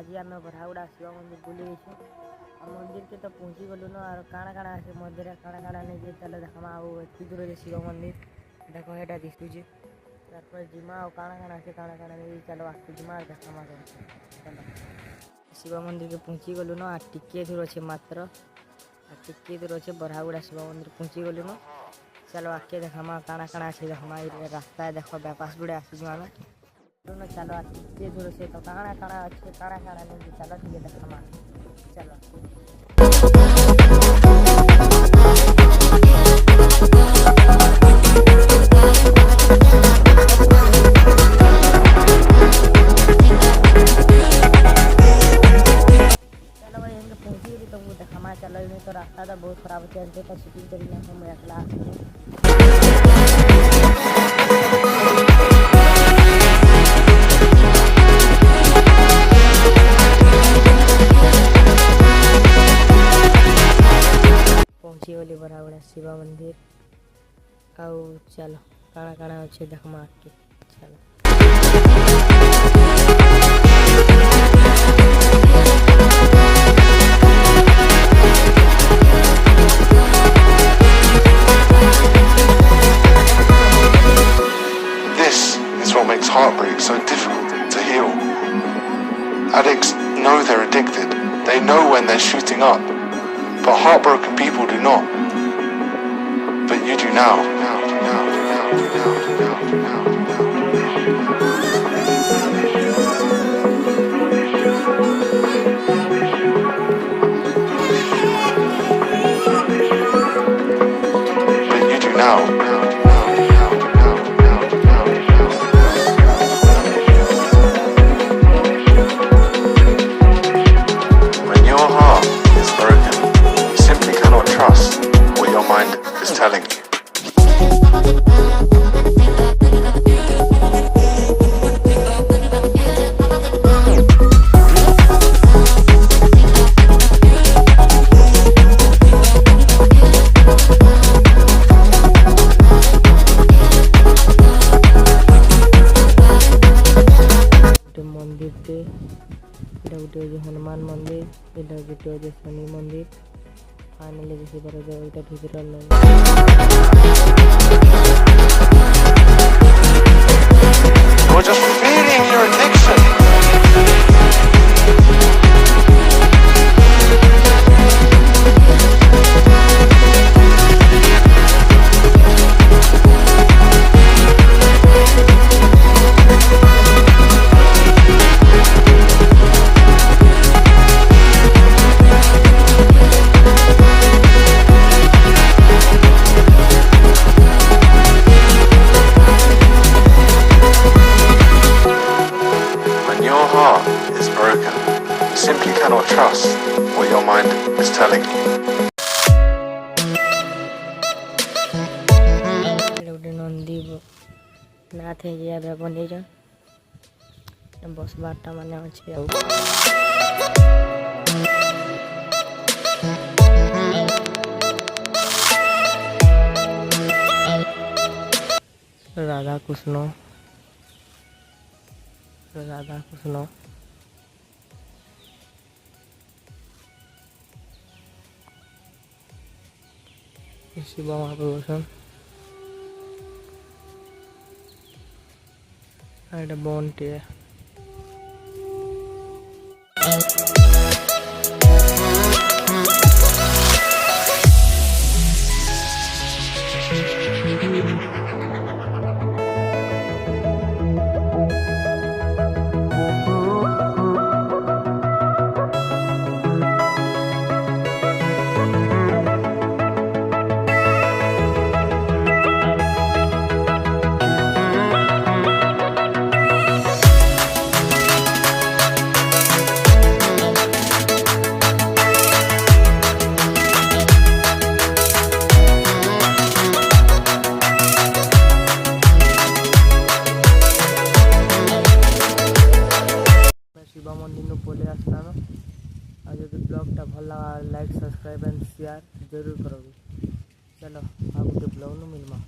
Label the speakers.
Speaker 1: आज आम बरहागुड़ा शिव मंदिर बुली मंदिर के तो पहुँची गलु न और काଣା काଣା अच्छे मंदिर काଣା काଣା नहीं चलो देखा एत दूर शिव मंदिर देख यहाँ दिशुचे तार जिमा और काଣା काଣା अच्छे काଣା काଣା नहीं चलो आगे जिमा देखा चलो शिव मंदिर के पहुँची गलु न टिके दूर अच्छे मात्र टिके दूर अच्छे बरहागुड़ा शिव मंदिर पहुँची गलु न चलो आगे देखा काଣା काଣା अच्छे देखा रास्ता देख बेपास गुड़े आसीचु आम चलो टिके दूर से तो काଣା काଣା अच्छे काଣା काଣା नहीं चलो ठीक है देखा चलो चलो नहीं तो रास्ता तो बहुत खराब चलते तो शूटिंग करेंगे हम अगला पहुँची गली बरहागुड़ा शिव मंदिर आउ चलो काଣା काଣା अच्छे देखमा आके चलो
Speaker 2: Heartbreak so difficult to heal. Addicts know they're addicted. They know when they're shooting up. But heartbroken people do not. But you do now. But you do now. Telling you.
Speaker 1: मंदिर से गोटे हनुमान मंदिर इधर गोटे शनि मंदिर फाइनली जैसे बार जाए भीतर
Speaker 2: You're just feeding your addiction. Simply cannot trust what your mind is telling you.
Speaker 1: नाथ है मंदिर बस बारटा मान अच्छे राधा कृष्ण शिव महाप्रभु बंटे ब्लॉगटा भल लगा लाइक सब्सक्राइब एंड शेयर जरूर करोगे। चलो आप ब्लॉग में मिलमा।